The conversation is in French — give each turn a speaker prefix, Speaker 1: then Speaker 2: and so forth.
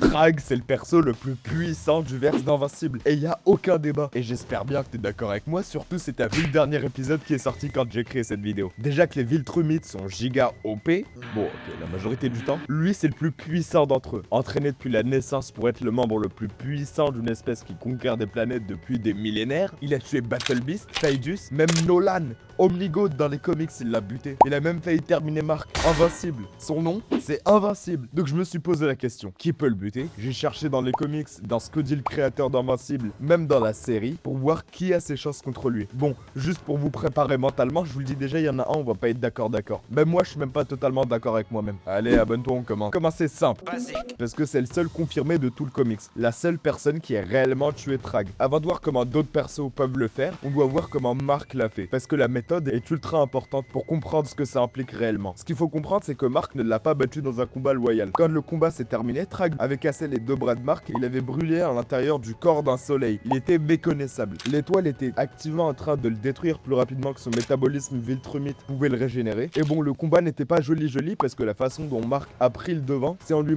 Speaker 1: Trag, c'est le perso le plus puissant du verse d'Invincible, et y a aucun débat. Et j'espère bien que t'es d'accord avec moi, surtout si t'as vu le dernier épisode qui est sorti quand j'ai créé cette vidéo. Déjà que les Viltrumites sont giga OP, bon ok, la majorité du temps, lui c'est le plus puissant d'entre eux. Entraîné depuis la naissance pour être le membre le plus puissant d'une espèce qui conquiert des planètes depuis des millénaires, il a tué Battle Beast, Tidus, même Nolan. Omnigod dans les comics, il l'a buté. Il a même failli terminer Mark. Invincible. Son nom, c'est Invincible. Donc je me suis posé la question, qui peut le buter? J'ai cherché dans les comics, dans ce que dit le créateur d'Invincible, même dans la série, pour voir qui a ses chances contre lui. Bon, juste pour vous préparer mentalement, je vous le dis déjà, il y en a un, on va pas être d'accord. Même moi, je suis même pas totalement d'accord avec moi-même. Allez, abonne-toi, on commence. Commencer simple. Parce que c'est le seul confirmé de tout le comics. La seule personne qui ait réellement tué Trag. Avant de voir comment d'autres persos peuvent le faire, on doit voir comment Mark l'a fait. Parce que la méthode est ultra importante pour comprendre ce que ça implique réellement. Ce qu'il faut comprendre, c'est que Mark ne l'a pas battu dans un combat loyal. Quand le combat s'est terminé, Trag avait cassé les deux bras de Mark et il avait brûlé à l'intérieur du corps d'un soleil. Il était méconnaissable. L'étoile était activement en train de le détruire plus rapidement que son métabolisme Viltrumite pouvait le régénérer. Et bon, le combat n'était pas joli parce que la façon dont Mark a pris le devant, c'est en lui